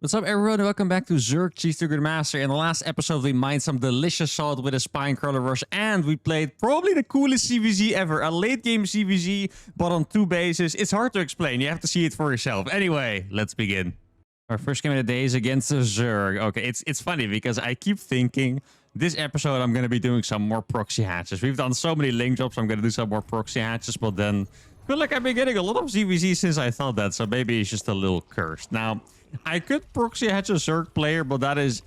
What's up, everyone? Welcome back to Zerg Cheese to Good Master. In the last episode, we mined some delicious salt with a spine crawler rush, and we played probably the coolest CVZ ever. A late game CVZ, but on 2 bases. It's hard to explain. You have to see it for yourself. Anyway, let's begin. Our first game of the day is against the Zerg. Okay, it's funny because I keep thinking this episode I'm going to be doing some more proxy hatches. We've done so many link drops, I'm going to do some more proxy hatches, but then I feel like I've been getting a lot of CVZ since I thought that, so maybe it's just a little cursed. Now, I could proxy hatch a Zerg player, but that is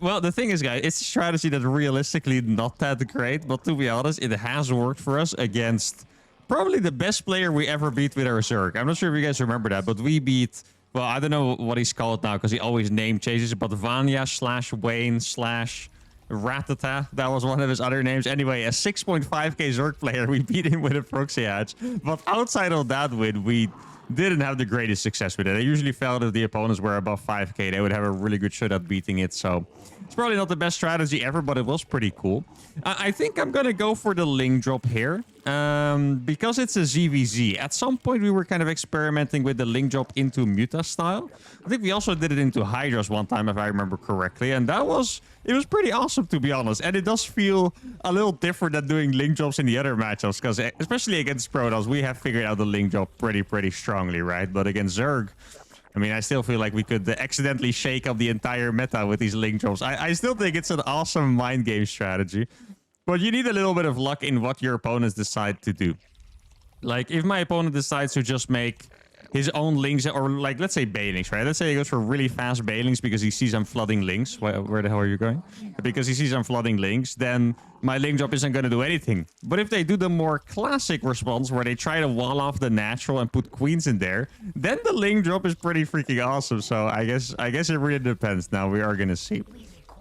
well, the thing is, guys, it's a strategy that's realistically not that great, but to be honest, it has worked for us against probably the best player we ever beat with our Zerg. I'm not sure if you guys remember that, but we beat, well, I don't know what he's called now because he always name changes, but Vanya / Wayne / Ratata, that was one of his other names. Anyway, a 6.5k Zerg player, we beat him with a proxy hatch. But outside of that win, we didn't have the greatest success with it. I usually felt if the opponents were above 5k, they would have a really good shot at beating it. So it's probably not the best strategy ever, but it was pretty cool. I think I'm going to go for the link drop here because it's a ZVZ. At some point, we were kind of experimenting with the link drop into Muta style. I think we also did it into Hydras one time, if I remember correctly. And it was pretty awesome, to be honest. And it does feel a little different than doing link drops in the other matchups, because especially against Protoss, we have figured out the link drop pretty strongly, right? But against Zerg, I mean, I still feel like we could accidentally shake up the entire meta with these link drops. I still think it's an awesome mind game strategy, but you need a little bit of luck in what your opponents decide to do. Like, if my opponent decides to just make his own links, or like, let's say banelings, right? Let's say he goes for really fast banelings because he sees I'm flooding links. Where the hell are you going? Because he sees I'm flooding links, then my link drop isn't going to do anything. But if they do the more classic response where they try to wall off the natural and put queens in there, then the link drop is pretty freaking awesome. So I guess it really depends. Now we are going to see.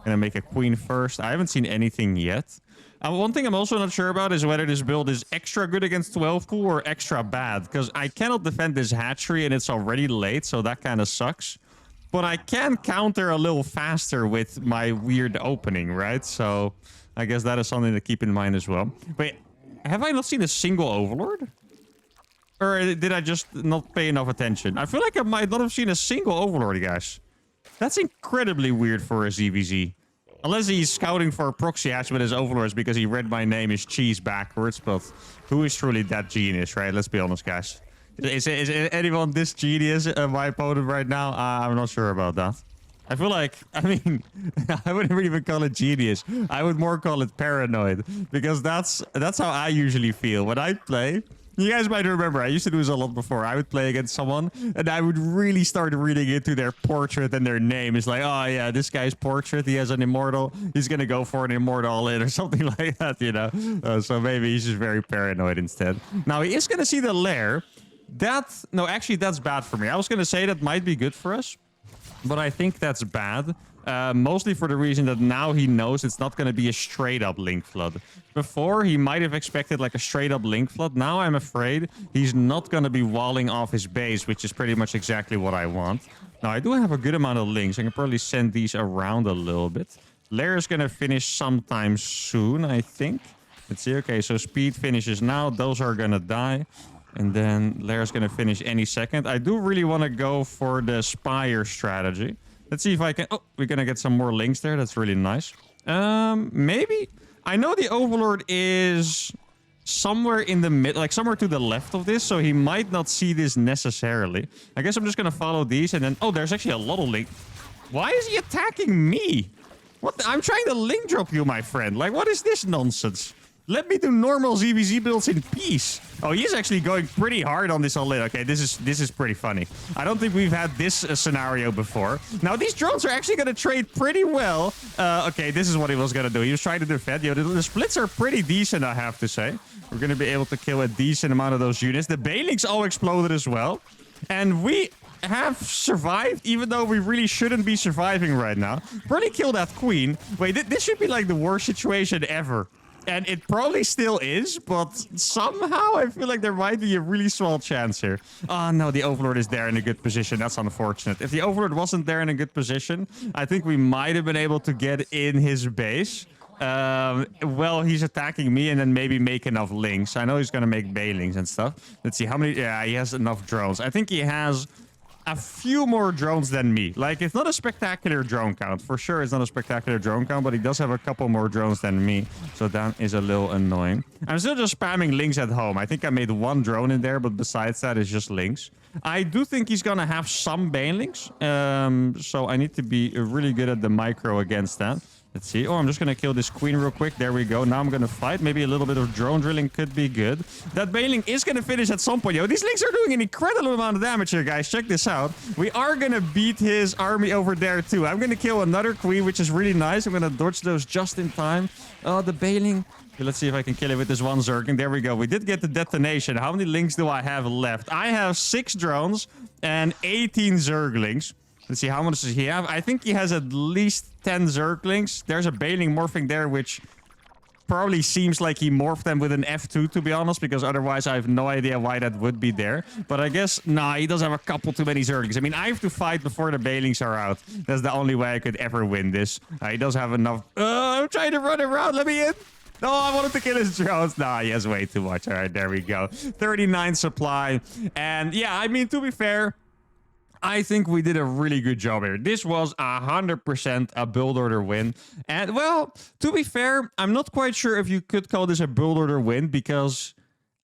Gonna make a queen first. I haven't seen anything yet. One thing I'm also not sure about is whether this build is extra good against 12 pool or extra bad, because I cannot defend this hatchery and it's already late, so that kind of sucks. But I can counter a little faster with my weird opening, right? So I guess that is something to keep in mind as well. Wait, have I not seen a single Overlord? Or did I just not pay enough attention? I feel like I might not have seen a single Overlord, guys. That's incredibly weird for a ZVZ. Unless he's scouting for a proxy hatch with his overlords because he read my name is cheese backwards, but who is truly that genius, right? Let's be honest, guys. Is anyone this genius, my opponent right now? I'm not sure about that. I feel like, I mean, I wouldn't even call it genius. I would more call it paranoid, because that's how I usually feel when I play. You guys might remember, I used to do this a lot before. I would play against someone, and I would really start reading into their portrait and their name. It's like, oh yeah, this guy's portrait, he has an immortal. He's going to go for an immortal all-in or something like that, you know? So maybe he's just very paranoid instead. Now, he is going to see the lair. No, actually, that's bad for me. I was going to say that might be good for us, but I think that's bad. Mostly for the reason that now he knows it's not going to be a straight-up link flood. Before, he might have expected like a straight-up link flood. Now I'm afraid he's not going to be walling off his base, which is pretty much exactly what I want. Now, I do have a good amount of links. I can probably send these around a little bit. Lair is going to finish sometime soon, I think. Let's see. Okay, so speed finishes now. Those are going to die. And then Lair's going to finish any second. I do really want to go for the Spire strategy. Let's see if I can... Oh, we're going to get some more links there. That's really nice. Maybe... I know the Overlord is somewhere in the mid... Like, somewhere to the left of this, so he might not see this necessarily. I guess I'm just going to follow these, and then... Oh, there's actually a lot of link... Why is he attacking me? What I'm trying to link drop you, my friend. Like, what is this nonsense? Let me do normal ZVZ builds in peace. Oh, he's actually going pretty hard on this all-in. Okay, this is pretty funny. I don't think we've had this scenario before. Now, these drones are actually going to trade pretty well. Okay, this is what he was going to do. He was trying to defend. Yo, the splits are pretty decent, I have to say. We're going to be able to kill a decent amount of those units. The Banelings all exploded as well. And we have survived, even though we really shouldn't be surviving right now. Probably kill that queen. Wait, this should be like the worst situation ever. And it probably still is, but somehow I feel like there might be a really small chance here. Oh, no, the Overlord is there in a good position. That's unfortunate. If the Overlord wasn't there in a good position, I think we might have been able to get in his base. Well, he's attacking me and then maybe make enough links. I know he's going to make bailings and stuff. Let's see how many... Yeah, he has enough drones. I think he has a few more drones than me. Like, it's not a spectacular drone count. For sure, it's not a spectacular drone count, but he does have a couple more drones than me. So that is a little annoying. I'm still just spamming links at home. I think I made one drone in there, but besides that, it's just links. I do think he's going to have some banelings. So I need to be really good at the micro against that. Let's see. Oh, I'm just going to kill this queen real quick. There we go. Now I'm going to fight. Maybe a little bit of drone drilling could be good. That baneling is going to finish at some point. Yo, these links are doing an incredible amount of damage here, guys. Check this out. We are going to beat his army over there, too. I'm going to kill another queen, which is really nice. I'm going to dodge those just in time. Oh, the baneling. Okay, let's see if I can kill it with this one Zerg. And there we go. We did get the detonation. How many links do I have left? I have 6 drones and 18 Zerglings. Let's see, how much does he have? I think he has at least 10 Zerglings. There's a baneling morphing there, which probably seems like he morphed them with an F2, to be honest, because otherwise I have no idea why that would be there. But I guess, nah, he does have a couple too many Zerglings. I mean, I have to fight before the banelings are out. That's the only way I could ever win this. He does have enough. I'm trying to run around. Let me in. No, I wanted to kill his drones. Nah, he has way too much. All right, there we go. 39 supply. And yeah, I mean, to be fair, I think we did a really good job here. This was 100% a build order win. And, well, to be fair, I'm not quite sure if you could call this a build order win because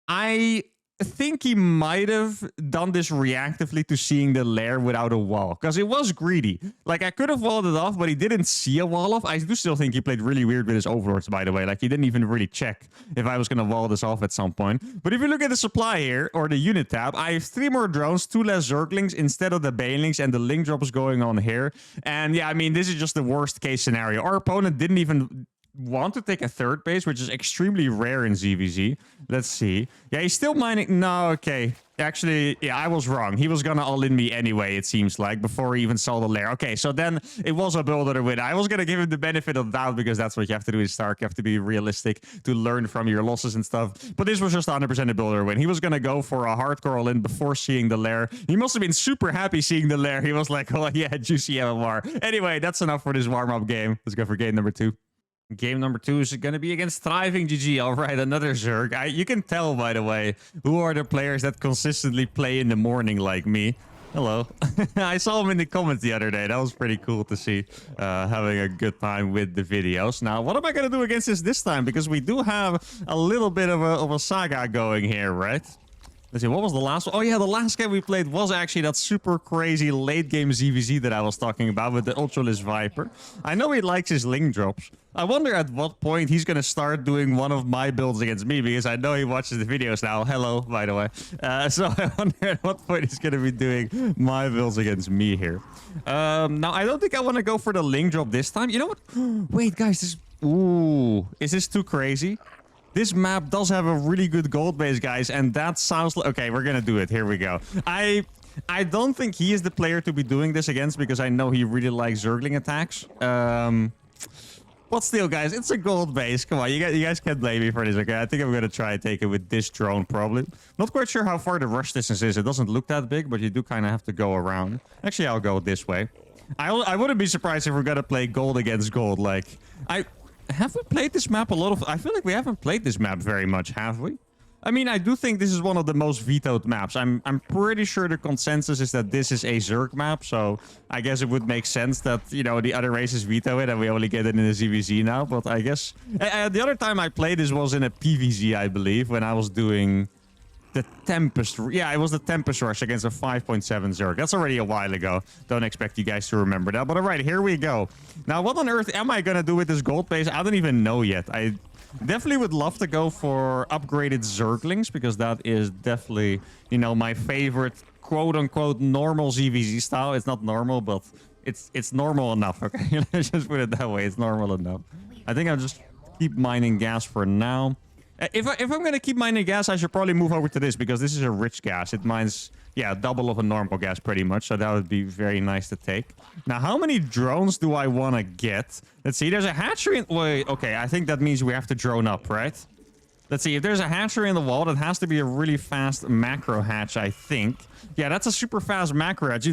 I think he might have done this reactively to seeing the lair without a wall because it was greedy. Like, I could have walled it off, but he didn't see a wall off. I do still think he played really weird with his overlords, by the way. Like, he didn't even really check if I was going to wall this off at some point. But if you look at the supply here, or the unit tab, I have 3 more drones, 2 less Zerglings instead of the banelings, and the link drop is going on here. And yeah, I mean, this is just the worst case scenario. Our opponent didn't even want to take a 3rd base, which is extremely rare in ZVZ. Let's see. Yeah, he's still mining. No, okay. Actually, yeah, I was wrong. He was gonna all-in me anyway, it seems like, before he even saw the lair. Okay, so then it was a build order win. I was gonna give him the benefit of the doubt because that's what you have to do in Stark. You have to be realistic to learn from your losses and stuff. But this was just 100% a build order win. He was gonna go for a hardcore all-in before seeing the lair. He must have been super happy seeing the lair. He was like, oh yeah, juicy MMR. Anyway, that's enough for this warm-up game. Let's go for game number 2. Game number 2 is going to be against Thriving GG. All right, another Zerg. You can tell, by the way, who are the players that consistently play in the morning like me. Hello. I saw him in the comments the other day. That was pretty cool to see, having a good time with the videos. Now, what am I going to do against this time? Because we do have a little bit of a saga going here, right? Let's see, what was the last one? Oh, yeah, the last game we played was actually that super crazy late game ZVZ that I was talking about with the Ultralist Viper. I know he likes his link drops. I wonder at what point he's going to start doing one of my builds against me because I know he watches the videos now. Hello, by the way. So I wonder at what point he's going to be doing my builds against me here. Now, I don't think I want to go for the link drop this time. You know what? Wait, guys, this... Ooh, is this too crazy? This map does have a really good gold base, guys, and that sounds like... Okay, we're gonna do it. Here we go. I don't think he is the player to be doing this against because I know he really likes Zergling attacks. But still, guys, it's a gold base. Come on, you guys can't blame me for this, okay? I think I'm gonna try and take it with this drone, probably. Not quite sure how far the rush distance is. It doesn't look that big, but you do kind of have to go around. Actually, I'll go this way. I wouldn't be surprised if we're gonna play gold against gold. Like, have we played this map a lot of... I feel like we haven't played this map very much, have we? I mean, I do think this is one of the most vetoed maps. I'm pretty sure the consensus is that this is a Zerg map, so I guess it would make sense that, you know, the other races veto it and we only get it in a ZVZ now, but I guess... the other time I played this was in a PVZ, I believe, when I was doing... the Tempest... Yeah, it was the Tempest Rush against a 5.7 Zerg. That's already a while ago. Don't expect you guys to remember that. But all right, here we go. Now, what on earth am I going to do with this gold base? I don't even know yet. I definitely would love to go for upgraded Zerglings because that is definitely, you know, my favorite quote-unquote normal ZVZ style. It's not normal, but it's normal enough, okay? Let's just put it that way. It's normal enough. I think I'll just keep mining gas for now. If I'm going to keep mining gas, I should probably move over to this because this is a rich gas. It mines, yeah, double of a normal gas pretty much. So that would be very nice to take. Now, how many drones do I want to get? Let's see. There's a hatchery in... Wait, okay. I think that means we have to drone up, right? Let's see. If there's a hatchery in the wall, that has to be a really fast macro hatch, I think. Yeah, that's a super fast macro hatch.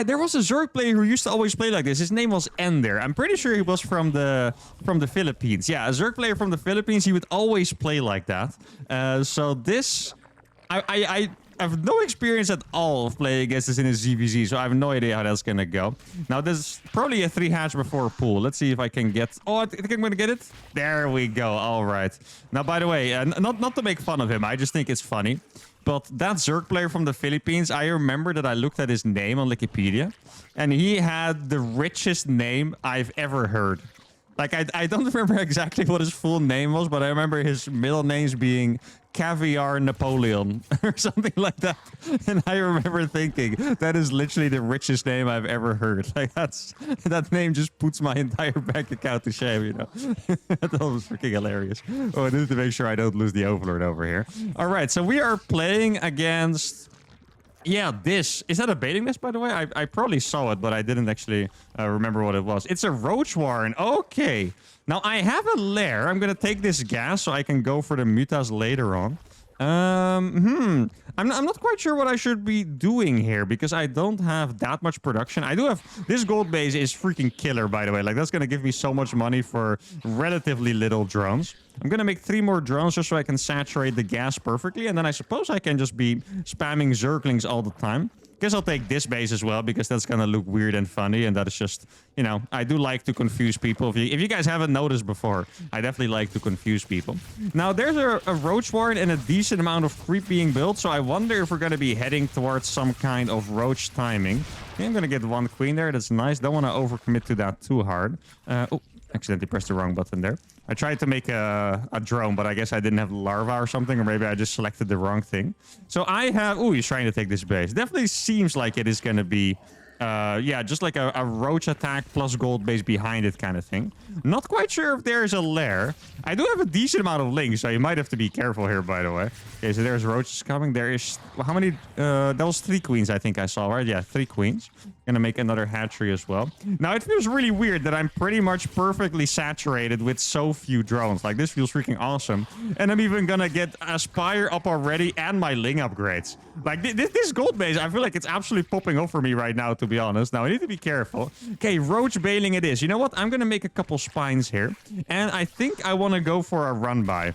There was a Zerg player who used to always play like this. His name was Ender. I'm pretty sure he was from the Philippines. Yeah, a Zerg player from the Philippines. He would always play like that. So this... have no experience at all of playing against this in a ZVZ, so I have no idea how that's gonna go. Now, there's probably a 3 hatch before a pool. Let's see if I can get... Oh, I think I'm gonna get it. There we go. All right. Now, by the way, not to make fun of him, I just think it's funny. But that Zerg player from the Philippines, I remember that I looked at his name on Wikipedia, and he had the richest name I've ever heard. Like, I don't remember exactly what his full name was, but I remember his middle names being Caviar Napoleon or something like that. And I remember thinking, that is literally the richest name I've ever heard. Like, that name just puts my entire bank account to shame, you know. That was freaking hilarious. Oh, I need to make sure I don't lose the Overlord over here. All right, so we are playing against... Yeah, this. Is that a baiting nest, by the way? I probably saw it, but I didn't actually remember what it was. It's a roach warren. Okay. Now, I have a lair. I'm going to take this gas so I can go for the mutas later on. I'm not quite sure what I should be doing here because I don't have that much production. I do have... This gold base is freaking killer, by the way. Like, that's going to give me so much money for relatively little drones. I'm going to make 3 more drones just so I can saturate the gas perfectly. And then I suppose I can just be spamming Zerglings all the time. Guess I'll take this base as well because that's going to look weird and funny. And that is just, you know, I do like to confuse people. If you guys haven't noticed before, I definitely like to confuse people. Now, there's a roach warren and a decent amount of creep being built. So I wonder if we're going to be heading towards some kind of roach timing. Okay, I'm going to get 1 queen there. That's nice. Don't want to overcommit to that too hard. Oh, accidentally pressed the wrong button there. I tried to make a drone, but I guess I didn't have larva or something, or maybe I just selected the wrong thing. So I have... Oh, he's trying to take this base. Definitely seems like it is going to be... yeah, just like a roach attack plus gold base behind it kind of thing. Not quite sure if there's a lair. I do have a decent amount of links, so you might have to be careful here, by the way. Okay, so there's roaches coming. There is... How many... that was 3 queens, I think I saw, right? Yeah, 3 queens. Gonna make another hatchery as well. Now, it feels really weird that I'm pretty much perfectly saturated with so few drones. Like, this feels freaking awesome. And I'm even gonna get a spire up already and my ling upgrades. Like, this gold base, I feel like it's absolutely popping off for me right now, to be honest. Now, I need to be careful. Okay, roach bailing it is. You know what? I'm gonna make a couple spines here. And I think I want to go for a run-by.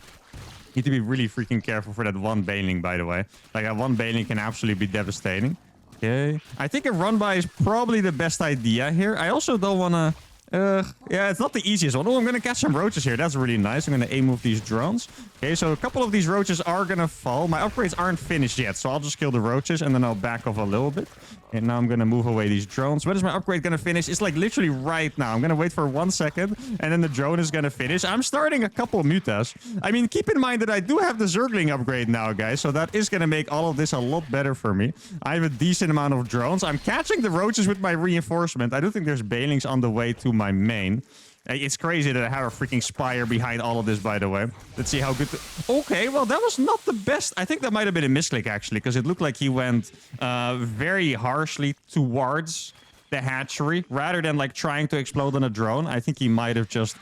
Need to be really freaking careful for that 1 bailing, by the way. Like, that 1 bailing can absolutely be devastating. Okay. I think a run-by is probably the best idea here. I also don't want to... yeah, it's not the easiest one. Oh, I'm going to catch some roaches here. That's really nice. I'm going to aim with these drones. Okay, so a couple of these roaches are going to fall. My upgrades aren't finished yet, so I'll just kill the roaches and then I'll back off a little bit. And now I'm going to move away these drones. When is my upgrade going to finish? It's like literally right now. I'm going to wait for 1 second and then the drone is going to finish. I'm starting a couple mutas. I mean, keep in mind that I do have the Zergling upgrade now, guys. So that is going to make all of this a lot better for me. I have a decent amount of drones. I'm catching the roaches with my reinforcement. I do think there's bailings on the way to my main. It's crazy that I have a freaking spire behind all of this, by the way. Let's see how good... Okay, well, that was not the best. I think that might have been a misclick, actually, because it looked like he went very harshly towards the hatchery rather than like trying to explode on a drone. I think he might have just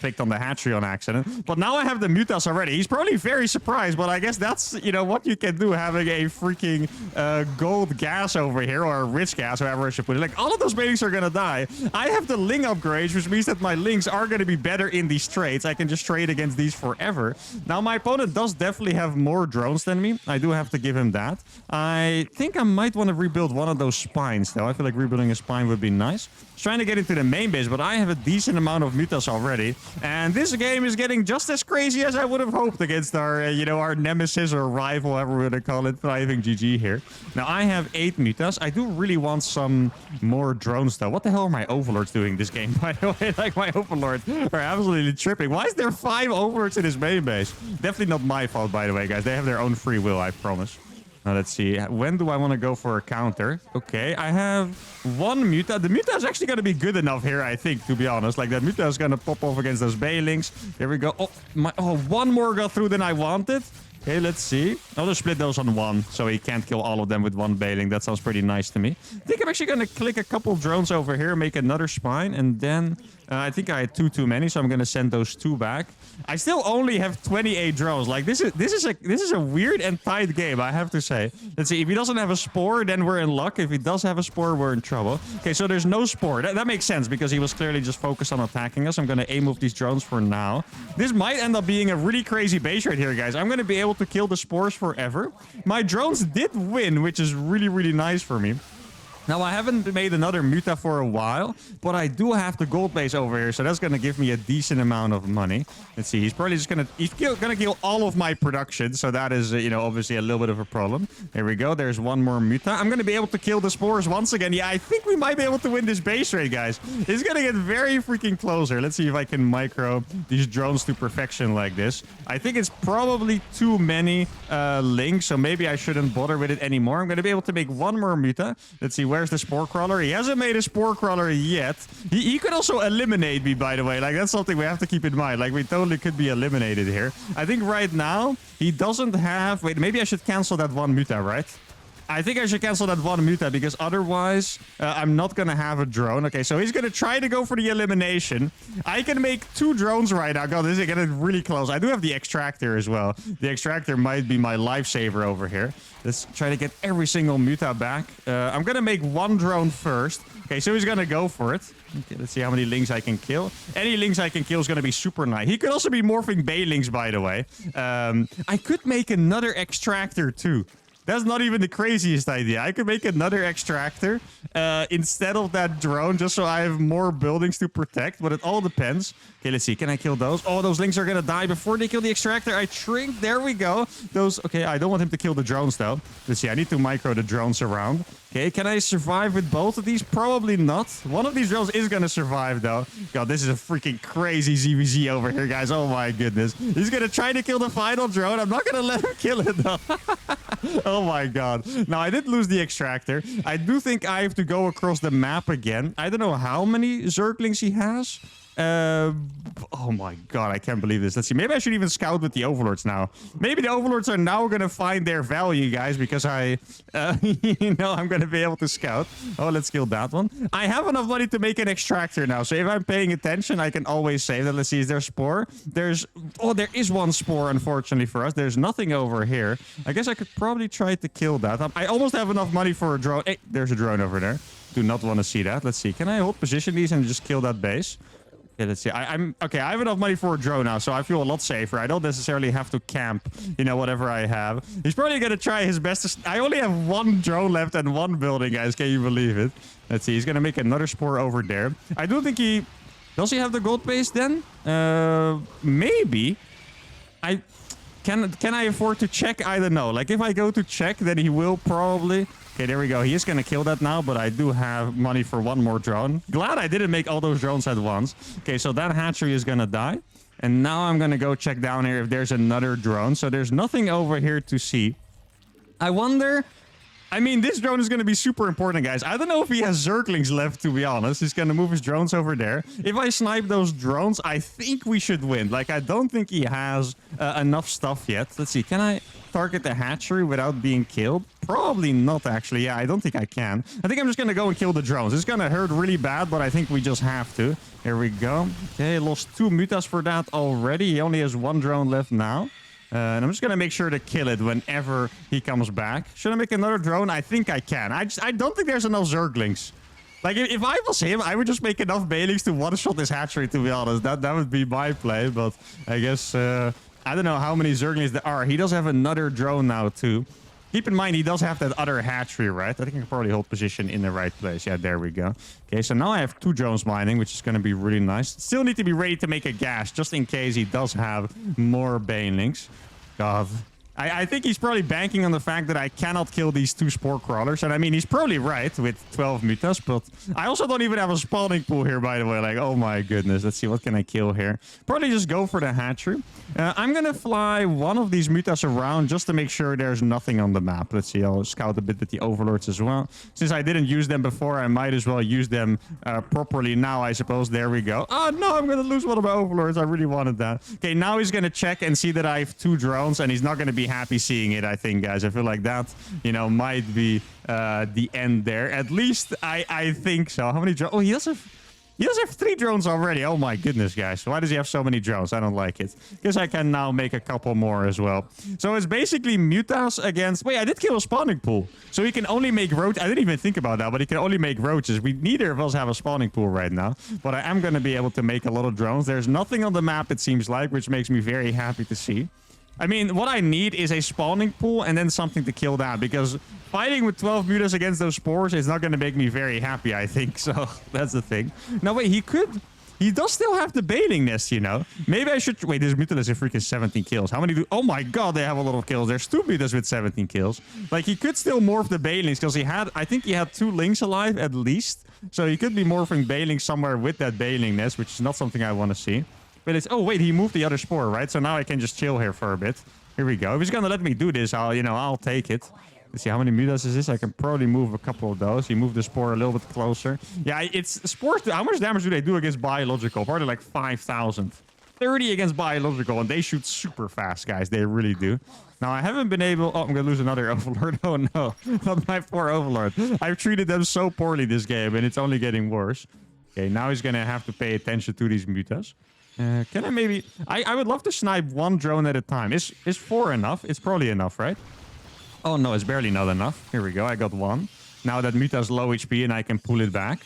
clicked on the hatchery on accident. But now I have the mutas already. He's probably very surprised, but I guess that's, you know, what you can do having a freaking gold gas over here, or a rich gas, however I should put it. Like, all of those babies are gonna die. I have the ling upgrades, which means that my lings are gonna be better in these trades. I can just trade against these forever. Now, my opponent does definitely have more drones than me. I do have to give him that. I think I might want to rebuild one of those spines, though. I feel like rebuilding a spine would be nice. Trying to get into the main base, but I have a decent amount of mutas already. And this game is getting just as crazy as I would have hoped against our, you know, our nemesis or rival, however we're going to call it, Thriving GG here. Now, I have 8 mutas. I do really want some more drones, though. What the hell are my overlords doing this game, by the way? Like, my overlords are absolutely tripping. Why is there 5 overlords in this main base? Definitely not my fault, by the way, guys. They have their own free will, I promise. Now, let's see. When do I want to go for a counter? Okay, I have 1 muta. The muta is actually going to be good enough here, I think, to be honest. Like, that muta is going to pop off against those bailings. There we go. Oh, 1 more got through than I wanted. Okay, let's see. I'll just split those on 1, so he can't kill all of them with 1 bailing. That sounds pretty nice to me. I think I'm actually going to click a couple drones over here, make another spine, and then I think I had 2 too many, so I'm going to send those 2 back. I still only have 28 drones. Like, this is a weird and tight game, I have to say. Let's see. If he doesn't have a spore, then we're in luck. If he does have a spore, we're in trouble. Okay, so there's no spore. That makes sense because he was clearly just focused on attacking us. I'm going to aim with these drones for now. This might end up being a really crazy base right here, guys. I'm going to be able able to kill the spores forever. My drones did win, which is really, really nice for me. Now, I haven't made another muta for a while, but I do have the gold base over here, so that's going to give me a decent amount of money. Let's see, he's probably just going to kill all of my production, so that is, you know, obviously a little bit of a problem. There we go. There's one more muta. I'm going to be able to kill the spores once again. Yeah, I think we might be able to win this base raid, guys. It's going to get very freaking closer. Let's see if I can micro these drones to perfection like this. I think it's probably too many links, so maybe I shouldn't bother with it anymore. I'm going to be able to make one more muta. Let's see, where's the spore crawler? He hasn't made a spore crawler yet. He could also eliminate me, by the way. Like, that's something we have to keep in mind. Like, we totally could be eliminated here. I think right now he doesn't have... Wait, maybe I should cancel that one muta, right? I think I should cancel that one muta because otherwise I'm not going to have a drone. Okay, so he's going to try to go for the elimination. I can make 2 drones right now. God, this is getting really close. I do have the extractor as well. The extractor might be my lifesaver over here. Let's try to get every single muta back. I'm going to make 1 drone first. Okay, so he's going to go for it. Okay, let's see how many lings I can kill. Any lings I can kill is going to be super nice. He could also be morphing Baylings, by the way. I could make another extractor too. That's not even the craziest idea. I could make another extractor instead of that drone just so I have more buildings to protect, but it all depends. Okay, let's see. Can I kill those? Oh, those lings are going to die before they kill the extractor. I shrink. There we go. Okay, I don't want him to kill the drones, though. Let's see. I need to micro the drones around. Okay, can I survive with both of these? Probably not. One of these drones is going to survive, though. God, this is a freaking crazy ZVZ over here, guys. Oh, my goodness. He's going to try to kill the final drone. I'm not going to let him kill it, though. Oh, my God. Now, I did lose the extractor. I do think I have to go across the map again. I don't know how many Zerglings he has. Oh my god, I can't believe this. Let's see, maybe I should even scout with the overlords now. Maybe the overlords are now gonna find their value, guys, because I'm gonna be able to scout. Oh, let's kill that one. I have enough money to make an extractor now, so if I'm paying attention, I can always save that. Let's see, is there a spore? There is one spore, unfortunately for us. There's nothing over here. I guess I could probably try to kill that. I almost have enough money for a drone. Hey, there's a drone over there. Do not want to see that. Let's see, can I hold position these and just kill that base? Okay, let's see. Okay, I have enough money for a drone now, so I feel a lot safer. I don't necessarily have to camp, whatever I have. He's probably going to try his best to... I only have 1 drone left and 1 building, guys. Can you believe it? Let's see. He's going to make another spore over there. I do think he... Does he have the gold base then? Maybe. Can I afford to check? I don't know. Like, if I go to check, then he will probably... Okay, there we go. He is going to kill that now, but I do have money for 1 more drone. Glad I didn't make all those drones at once. Okay, so that hatchery is going to die. And now I'm going to go check down here if there's another drone. So there's nothing over here to see. I wonder... I mean, this drone is going to be super important, guys. I don't know if he has Zerglings left, to be honest. He's going to move his drones over there. If I snipe those drones, I think we should win. Like, I don't think he has enough stuff yet. Let's see. Can I target the hatchery without being killed? Probably not, actually. Yeah, I don't think I can. I think I'm just going to go and kill the drones. It's going to hurt really bad, but I think we just have to. Here we go. Okay, lost 2 mutas for that already. He only has 1 drone left now. And I'm just going to make sure to kill it whenever he comes back. Should I make another drone? I think I can. I don't think there's enough Zerglings. Like, if I was him, I would just make enough Baylings to one-shot this hatchery, to be honest. That would be my play, but I guess... I don't know how many Zerglings there are. He does have another drone now, too. Keep in mind, he does have that other hatchery, right? I think I can probably hold position in the right place. Yeah, there we go. Okay, so now I have 2 drones mining, which is going to be really nice. Still need to be ready to make a gas, just in case he does have more banelings. God. I think he's probably banking on the fact that I cannot kill these 2 spore crawlers. And I mean, he's probably right with 12 mutas, but I also don't even have a spawning pool here, by the way. Like, oh my goodness. Let's see, what can I kill here? Probably just go for the hatchery. I'm going to fly one of these mutas around just to make sure there's nothing on the map. Let's see, I'll scout a bit with the overlords as well. Since I didn't use them before, I might as well use them properly now, I suppose. There we go. Oh, no, I'm going to lose one of my overlords. I really wanted that. Okay, now he's going to check and see that I have 2 drones, and he's not going to be happy seeing it, I think, guys. I feel like that, might be the end there. At least I think so. How many drones? Oh, he does have 3 drones already. Oh my goodness, guys. Why does he have so many drones? I don't like it. Guess I can now make a couple more as well. So it's basically mutas against... Wait, I did kill a spawning pool. So he can only make roaches. I didn't even think about that, but he can only make roaches. Neither of us have a spawning pool right now. But I am going to be able to make a lot of drones. There's nothing on the map, it seems like, which makes me very happy to see. I mean, what I need is a spawning pool and then something to kill that, because fighting with 12 mutas against those spores is not going to make me very happy, I think. So that's the thing. No, wait, he does still have the bailing nest, you know. Maybe I should... Wait, this mutal is a freaking 17 kills. How many do... Oh my god, they have a lot of kills. There's 2 mutas with 17 kills. Like, he could still morph the bailings, because he had... I think he had 2 lings alive, at least. So he could be morphing bailing somewhere with that bailing nest, which is not something I want to see. But it's... Oh, wait, he moved the other spore, right? So now I can just chill here for a bit. Here we go. If he's gonna let me do this, I'll take it. Let's see, how many mutas is this? I can probably move a couple of those. He moved the spore a little bit closer. Yeah, it's... Spores... How much damage do they do against biological? Probably like 5,000. 30 against biological, and they shoot super fast, guys. They really do. Now, I haven't been able... Oh, I'm gonna lose another Overlord. Oh, no. Not my poor Overlord. I've treated them so poorly this game, and it's only getting worse. Okay, now he's gonna have to pay attention to these mutas. Can I maybe... I would love to snipe 1 drone at a time. Is 4 enough? It's probably enough, right? Oh, no, it's barely not enough. Here we go. I got 1. Now that muta's low HP and I can pull it back.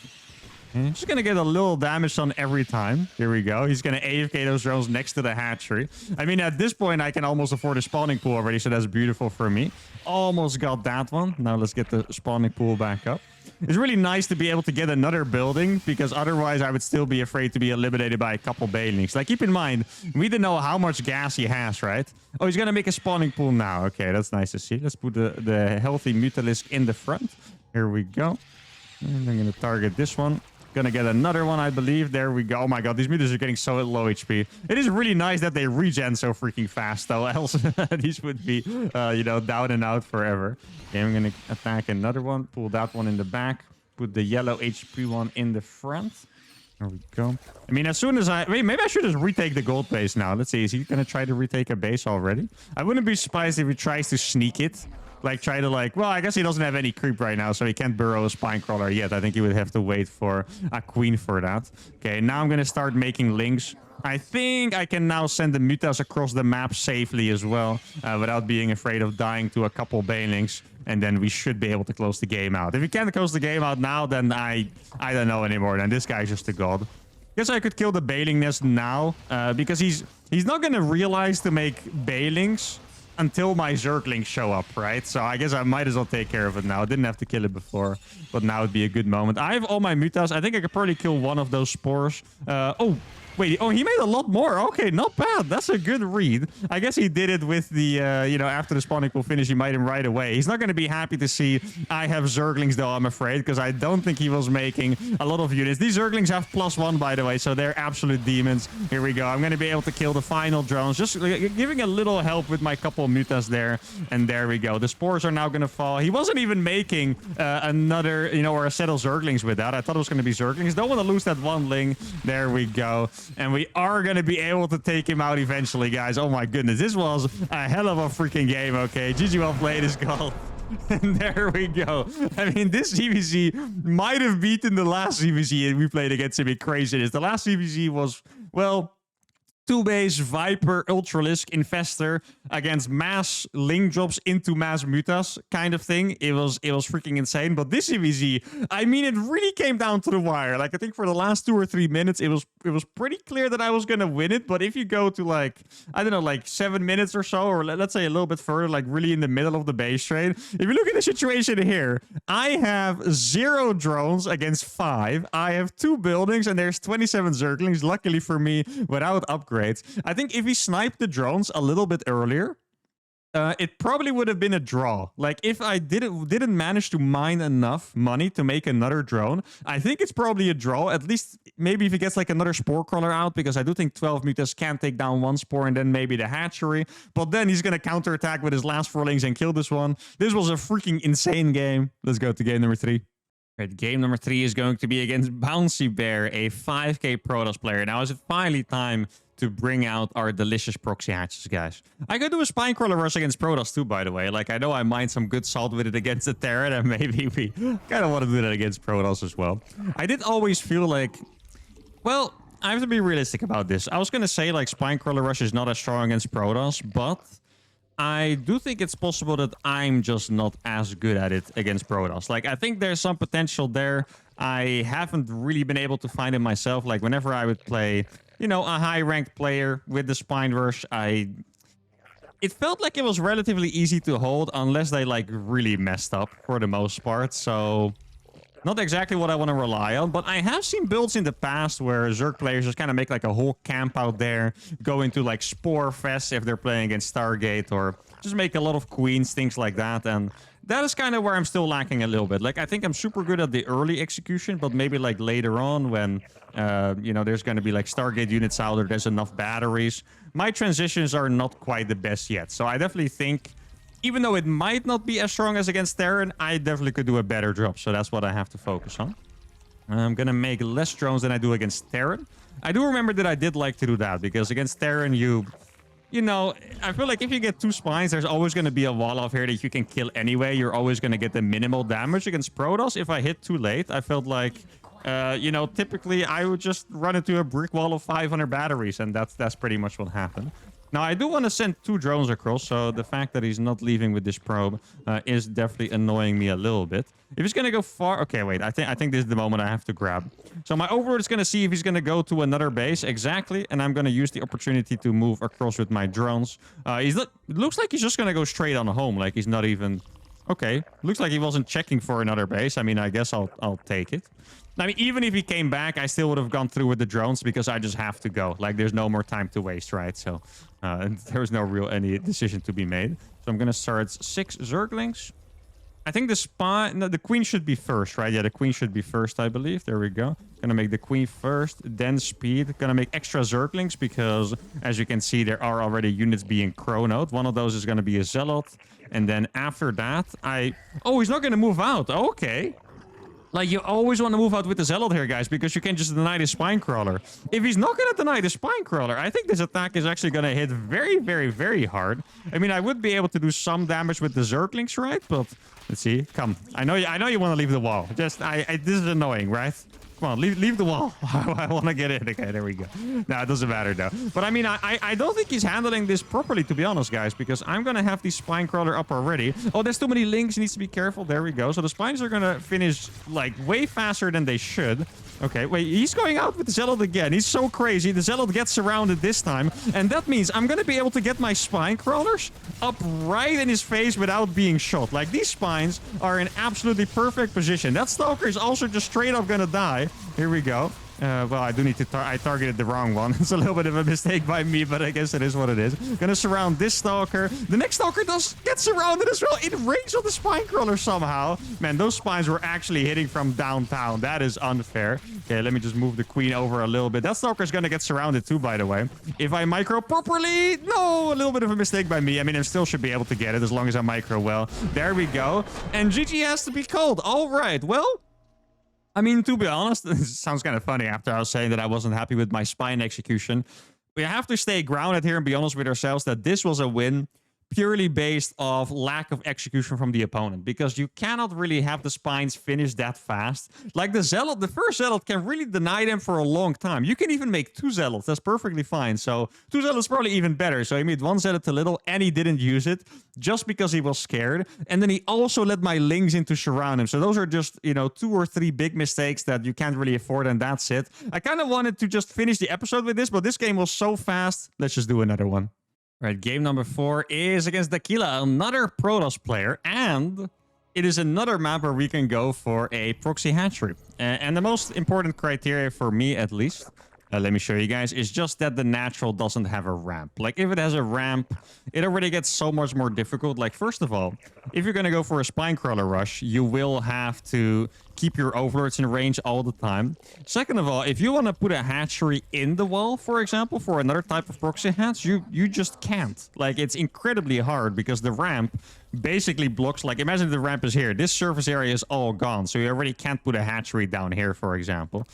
Just gonna get a little damage on every time. Here we go. He's gonna AFK those drones next to the hatchery. I mean, at this point, I can almost afford a spawning pool already, so that's beautiful for me. Almost got that one. Now let's get the spawning pool back up. It's really nice to be able to get another building, because otherwise I would still be afraid to be eliminated by a couple bailings. Like, keep in mind, we didn't know how much gas he has, right? Oh, he's gonna make a spawning pool now. Okay, that's nice to see. Let's put the healthy Mutalisk in the front. Here we go. And I'm gonna target this one. Gonna get another one, I believe. There we go. Oh my god, these mutas are getting so low HP. It is really nice that they regen so freaking fast, though. Else these would be, down and out forever. Okay, I'm gonna attack another one. Pull that one in the back. Put the yellow HP one in the front. There we go. I mean, as soon as maybe I should just retake the gold base now. Let's see. Is he gonna try to retake a base already? I wouldn't be surprised if he tries to sneak it. Like, try to, well, I guess he doesn't have any creep right now, so he can't burrow a spine crawler yet. I think he would have to wait for a queen for that. Okay, now I'm going to start making links. I think I can now send the mutas across the map safely as well, without being afraid of dying to a couple banelings. And then we should be able to close the game out. If we can't close the game out now, then I don't know anymore. Then this guy's just a god. Guess I could kill the bailing nest now, because he's not going to realize to make bailings until my Zerglings show up, right? So I guess I might as well take care of it now. I didn't have to kill it before, but now would be a good moment. I have all my mutas. I think I could probably kill one of those spores. Wait, he made a lot more. Okay, not bad. That's a good read. I guess he did it with the, after the spawning will finish, he made him right away. He's not going to be happy to see I have Zerglings, though, I'm afraid, because I don't think he was making a lot of units. These Zerglings have +1, by the way, so they're absolute demons. Here we go. I'm going to be able to kill the final drones, just giving a little help with my couple mutas there. And there we go. The spores are now going to fall. He wasn't even making another, or a set of Zerglings with that. I thought it was going to be Zerglings. Don't want to lose that one ling. There we go. And we are going to be able to take him out eventually, guys. Oh my goodness. This was a hell of a freaking game, okay? GG, well played is golf. And there we go. I mean, this CVC might have beaten the last CVC we played against him in craziness. The last CVC was, well, 2-base Viper Ultralisk Infestor against mass link drops into mass mutas kind of thing. It was freaking insane. But this CVZ, I mean, it really came down to the wire. Like, I think for the last 2 or 3 minutes, it was pretty clear that I was gonna win it. But if you go to, like, I don't know, like 7 minutes or so, or let's say a little bit further, like really in the middle of the base trade, if you look at the situation here, I have 0 drones against 5. I have 2 buildings and there's 27 Zerglings, luckily for me, without upgrades. I think if he sniped the drones a little bit earlier, it probably would have been a draw. Like, if I didn't manage to mine enough money to make another drone, I think it's probably a draw. At least maybe if he gets like another spore crawler out, because I do think 12 mutas can take down 1 spore and then maybe the hatchery. But then he's going to counterattack with his last 4 links and kill this one. This was a freaking insane game. Let's go to game number 3. Right, game number 3 is going to be against Bouncy Bear, a 5k Protoss player. Now is it finally time to bring out our delicious proxy hatches, guys. I could do a spine crawler rush against Protoss too, by the way. Like, I know I mined some good salt with it against the Terran, and maybe we kind of want to do that against Protoss as well. I did always feel like, well, I have to be realistic about this. I was going to say, like, spine crawler rush is not as strong against Protoss, but I do think it's possible that I'm just not as good at it against Protoss. Like, I think there's some potential there. I haven't really been able to find it myself. Like, whenever I would play, a high-ranked player with the spine rush, I it felt like it was relatively easy to hold unless they like really messed up for the most part. So not exactly what I want to rely on, but I have seen builds in the past where Zerg players just kind of make like a whole camp out there, go into like Spore Fest if they're playing against Stargate, or just make a lot of queens, things like that. And that is kind of where I'm still lacking a little bit. Like, I think I'm super good at the early execution, but maybe like later on when, you know, there's going to be like Stargate units out or there's enough batteries, my transitions are not quite the best yet. So I definitely think, even though it might not be as strong as against Terran, I definitely could do a better job. So that's what I have to focus on. I'm going to make less drones than I do against Terran. I do remember that I did like to do that, because against Terran, you know, I feel like if you get 2 spines, there's always going to be a wall off here that you can kill anyway. You're always going to get the minimal damage. Against Protoss, if I hit too late, I felt like, you know, typically I would just run into a brick wall of 500 batteries, and that's pretty much what happened. Now, I do want to send 2 drones across, so the fact that he's not leaving with this probe is definitely annoying me a little bit. If he's going to go far... Okay, wait. I think this is the moment I have to grab. So my overlord is going to see if he's going to go to another base. Exactly. And I'm going to use the opportunity to move across with my drones. It looks like he's just going to go straight on home. Like, he's not even... Okay. Looks like he wasn't checking for another base. I mean, I guess I'll take it. I mean, even if he came back, I still would have gone through with the drones because I just have to go. Like, there's no more time to waste, right? So there's no real any decision to be made. So I'm going to start 6 Zerglings. I think the queen should be first, right? Yeah, the queen should be first, I believe. There we go. Gonna make the queen first, then speed. Gonna make extra Zerglings because, as you can see, there are already units being chronoed. One of those is gonna be a Zealot. And then after that, Oh, he's not gonna move out. Okay. Like, you always want to move out with the Zealot here, guys, because you can just deny the Spinecrawler. If he's not going to deny the Spinecrawler, I think this attack is actually going to hit very, very, very hard. I mean, I would be able to do some damage with the Zerglings, right? But let's see. Come. I know you want to leave the wall. Just, this is annoying, right? Come on, leave the wall. I want to get in. Okay, there we go. No, it doesn't matter, though. But, I mean, I don't think he's handling this properly, to be honest, guys, because I'm going to have the Spinecrawler up already. Oh, there's too many links. He needs to be careful. There we go. So the Spines are going to finish, like, way faster than they should. Okay, wait, he's going out with the Zealot again. He's so crazy. The Zealot gets surrounded this time, and that means I'm going to be able to get my Spinecrawlers up right in his face without being shot. Like, these Spines are in absolutely perfect position. That Stalker is also just straight up going to die. Here we go. Well, I do need to... I targeted the wrong one. It's a little bit of a mistake by me, but I guess it is what it is. Gonna surround this Stalker. The next Stalker does get surrounded as well. It rings on the Spinecrawler somehow. Man, those Spines were actually hitting from downtown. That is unfair. Okay, let me just move the Queen over a little bit. That Stalker is gonna get surrounded too, by the way. If I micro properly... No, a little bit of a mistake by me. I mean, I still should be able to get it as long as I micro well. There we go. And GG has to be called. All right, well... I mean, to be honest, it sounds kind of funny after I was saying that I wasn't happy with my spine execution. We have to stay grounded here and be honest with ourselves that this was a win purely based off lack of execution from the opponent, because you cannot really have the spines finish that fast. Like the Zealot, the first Zealot can really deny them for a long time. You can even make 2 Zealots. That's perfectly fine. So 2 Zealots probably even better. So he made 1 Zealot too little and he didn't use it just because he was scared. And then he also let my Lings in to surround him. So those are just, you know, 2 or 3 big mistakes that you can't really afford, and that's it. I kind of wanted to just finish the episode with this, but this game was so fast. Let's just do another one. Right, game number 4 is against Dakila, another Protoss player, and it is another map where we can go for a proxy hatchery. And the most important criteria for me, at least, let me show you guys, is just that the natural doesn't have a ramp. Like, if it has a ramp, it already gets so much more difficult. Like, first of all, if you're going to go for a Spinecrawler rush, you will have to keep your overlords in range all the time. Second of all, if you want to put a hatchery in the wall, for example, for another type of proxy hatch, you just can't. Like, it's incredibly hard because the ramp basically blocks, like, imagine the ramp is here. This surface area is all gone, so you already can't put a hatchery down here, for example.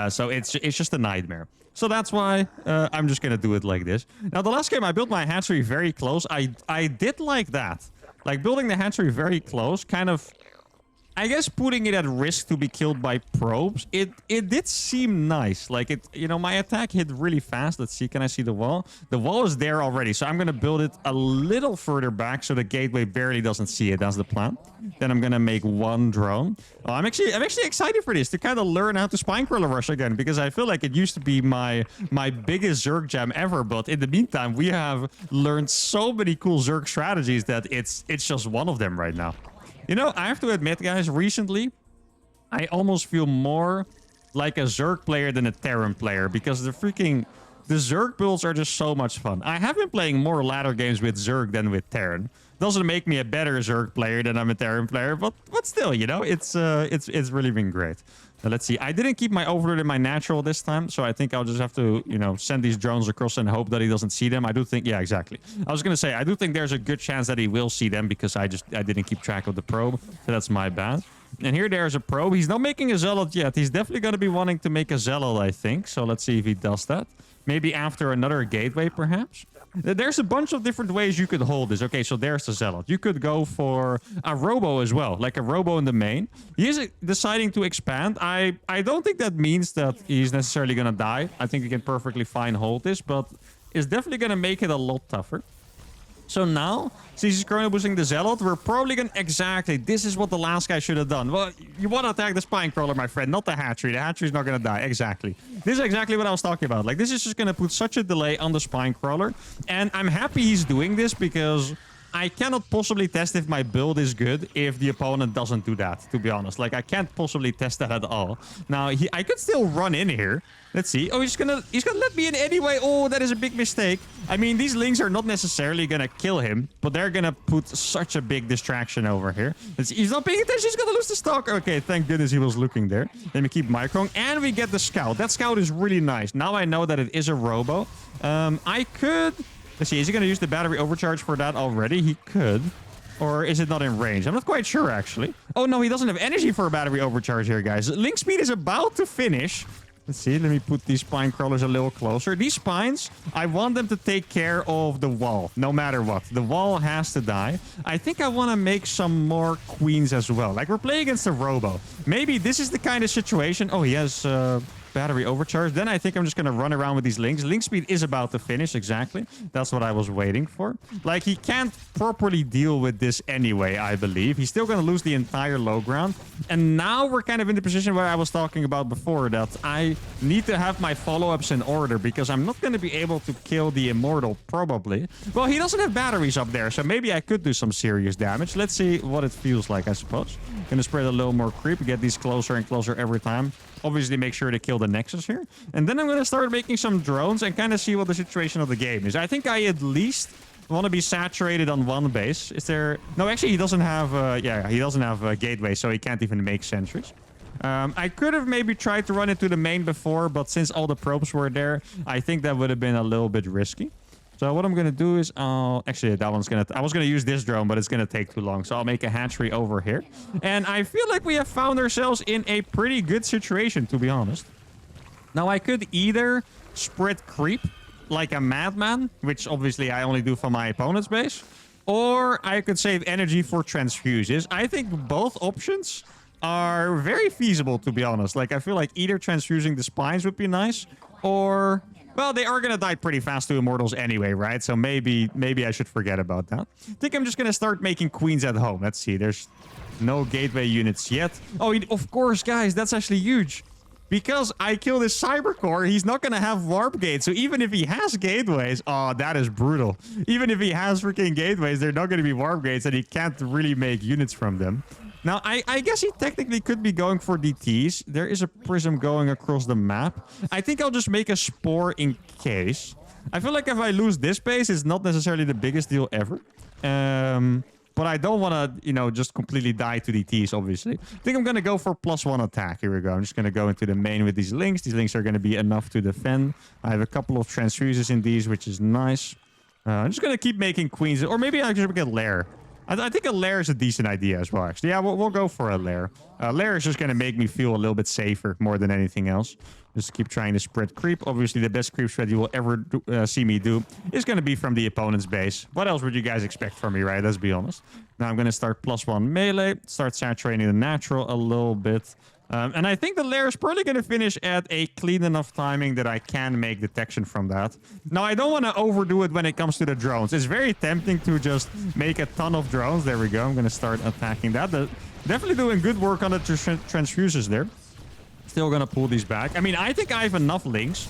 So it's just a nightmare. So that's why I'm just going to do it like this. Now, the last game, I built my hatchery very close. I did like that. Like, building the hatchery very close kind of... I guess putting it at risk to be killed by probes, it did seem nice. Like, it, you know, my attack hit really fast. Let's see, can I see the wall? The wall is there already, so I'm going to build it a little further back so the gateway barely doesn't see it. That's the plan. Then I'm going to make one drone. Oh, I'm actually excited for this, to kind of learn how to Spinecrawler Rush again, because I feel like it used to be my biggest Zerg jam ever, but in the meantime, we have learned so many cool Zerg strategies that it's just one of them right now. You know, I have to admit, guys, recently, I almost feel more like a Zerg player than a Terran player, because the Zerg builds are just so much fun. I have been playing more ladder games with Zerg than with Terran. Doesn't make me a better Zerg player than I'm a Terran player, but still, you know, it's really been great. Now, let's see. I didn't keep my Overlord in my natural this time, so I think I'll just have to, you know, send these drones across and hope that he doesn't see them. I do think, yeah, exactly. I was going to say, I do think there's a good chance that he will see them, because I didn't keep track of the probe, so that's my bad. And here there's a probe. He's not making a zealot yet. He's definitely going to be wanting to make a zealot, I think. So let's see if he does that. Maybe after another gateway, perhaps. There's a bunch of different ways you could hold this. Okay, so there's the zealot. You could go for a robo as well, like a robo in the main. He is deciding to expand. I don't think that means that he's necessarily going to die. I think he can perfectly fine hold this, but it's definitely going to make it a lot tougher. So now, since he's currently boosting the Zealot, we're probably going to... Exactly, this is what the last guy should have done. Well, you want to attack the Spinecrawler, my friend, not the Hatchery. The Hatchery's not going to die, exactly. This is exactly what I was talking about. Like, this is just going to put such a delay on the Spinecrawler. And I'm happy he's doing this, because I cannot possibly test if my build is good if the opponent doesn't do that, to be honest. Like, I can't possibly test that at all. Now, I could still run in here. Let's see. Oh, he's gonna let me in anyway. Oh, that is a big mistake. I mean, these Lings are not necessarily gonna kill him, but they're gonna put such a big distraction over here. Let's see. He's not paying attention. He's gonna lose the stock. Okay, thank goodness he was looking there. Let me keep microing, and we get the scout. That scout is really nice. Now I know that it is a robo. I could... Let's see. Is he gonna use the battery overcharge for that already? He could. Or is it not in range? I'm not quite sure, actually. Oh, no, he doesn't have energy for a battery overcharge here, guys. Link speed is about to finish. Let's see. Let me put these spine crawlers a little closer. These spines, I want them to take care of the wall, no matter what. The wall has to die. I think I want to make some more queens as well. Like, we're playing against a robo. Maybe this is the kind of situation... Oh, he has... battery overcharge. Then I think I'm just going to run around with these Lings. Link speed is about to finish, exactly. That's what I was waiting for. Like, he can't properly deal with this anyway, I believe. He's still going to lose the entire low ground. And now we're kind of in the position where I was talking about before, that I need to have my follow-ups in order, because I'm not going to be able to kill the Immortal, probably. Well, he doesn't have batteries up there, so maybe I could do some serious damage. Let's see what it feels like, I suppose. Gonna spread a little more creep, get these closer and closer every time. Obviously, make sure to kill the Nexus here. And then I'm going to start making some drones and kind of see what the situation of the game is. I think I at least want to be saturated on one base. Is there... No, actually, he doesn't have... yeah, he doesn't have a gateway, so he can't even make sentries. I could have maybe tried to run into the main before, but since all the probes were there, I think that would have been a little bit risky. So what I'm going to do is actually, that one's going to... I was going to use this drone, but it's going to take too long. So I'll make a hatchery over here. And I feel like we have found ourselves in a pretty good situation, to be honest. Now, I could either spread creep like a madman, which obviously I only do for my opponent's base. Or I could save energy for transfuses. I think both options are very feasible, to be honest. Like, I feel like either transfusing the spines would be nice, or... Well, they are going to die pretty fast to Immortals anyway, right? So maybe I should forget about that. I think I'm just going to start making queens at home. Let's see. There's no gateway units yet. Oh, of course, guys. That's actually huge. Because I killed his Cybercore, he's not going to have warp gates. So even if he has gateways... Oh, that is brutal. Even if he has freaking gateways, they're not going to be warp gates, and he can't really make units from them. Now, I guess he technically could be going for DTs. There is a prism going across the map. I think I'll just make a spore in case. I feel like if I lose this base, it's not necessarily the biggest deal ever. But I don't want to, you know, just completely die to DTs, obviously. I think I'm going to go for +1 attack. Here we go. I'm just going to go into the main with these Lings. These Lings are going to be enough to defend. I have a couple of transfuses in these, which is nice. I'm just going to keep making queens. Or maybe I should get Lair. I think a lair is a decent idea as well, actually. Yeah, we'll go for a lair. Lair is just going to make me feel a little bit safer more than anything else. Just keep trying to spread creep. Obviously, the best creep spread you will ever see me do is going to be from the opponent's base. What else would you guys expect from me, right? Let's be honest. Now I'm going to start +1 melee. Start saturating the natural a little bit. And I think the lair is probably going to finish at a clean enough timing that I can make detection from that. Now, I don't want to overdo it when it comes to the drones. It's very tempting to just make a ton of drones. There we go. I'm going to start attacking that. Definitely doing good work on the transfuses there. Still gonna pull these back. I mean, I think I have enough links.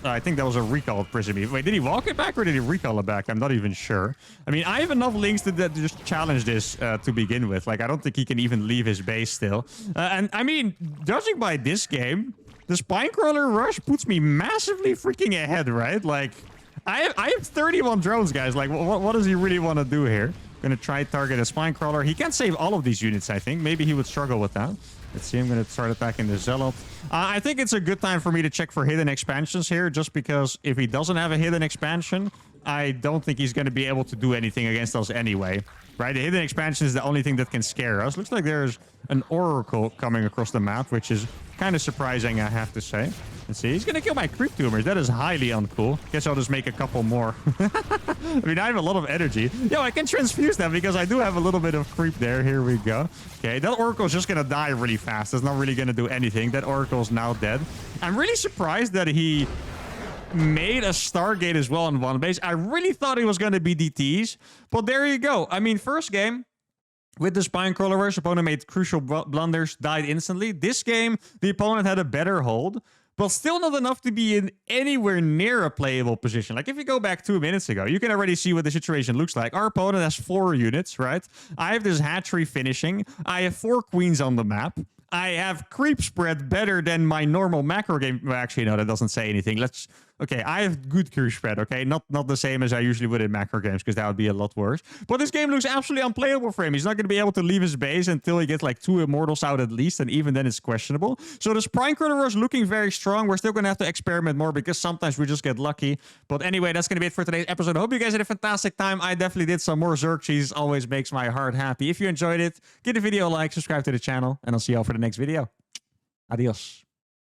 I think that was a recall of Prism. Wait, did he walk it back or did he recall it back? I'm not even sure. I mean, I have enough links to just challenge this to begin with. Like, I don't think he can even leave his base still. And I mean, judging by this game, the Spinecrawler rush puts me massively freaking ahead, right? Like, I have 31 drones, guys. Like, what does he really want to do here? Gonna try target a Spinecrawler. He can't save all of these units, I think. Maybe he would struggle with that. Let's see, I'm going to start attacking the Zealot. I think it's a good time for me to check for hidden expansions here, just because if he doesn't have a hidden expansion, I don't think he's going to be able to do anything against us anyway. Right? The hidden expansion is the only thing that can scare us. Looks like there's an Oracle coming across the map, which is kind of surprising, I have to say. Let's see. He's going to kill my creep tumors. That is highly uncool. Guess I'll just make a couple more. I mean, I have a lot of energy. Yo, I can transfuse them because I do have a little bit of creep there. Here we go. Okay, that Oracle is just going to die really fast. It's not really going to do anything. That Oracle is now dead. I'm really surprised that he made a Stargate as well on one base. I really thought he was going to be DTs. But there you go. I mean, first game, with the Spinecrawler rush, opponent made crucial blunders, died instantly. This game, the opponent had a better hold, but still not enough to be in anywhere near a playable position. Like, if you go back 2 minutes ago, you can already see what the situation looks like. Our opponent has 4 units, right? I have this hatchery finishing. I have 4 queens on the map. I have creep spread better than my normal macro game. Well, actually, no, that doesn't say anything. Okay, I have good creep spread, okay? Not the same as I usually would in macro games, because that would be a lot worse. But this game looks absolutely unplayable for him. He's not going to be able to leave his base until he gets like 2 immortals out at least, and even then it's questionable. So the Spinecrawler rush looking very strong. We're still going to have to experiment more, because sometimes we just get lucky. But anyway, that's going to be it for today's episode. I hope you guys had a fantastic time. I definitely did. Some more Zerg cheese always makes my heart happy. If you enjoyed it, give the video a like, subscribe to the channel, and I'll see you all for the next video. Adios.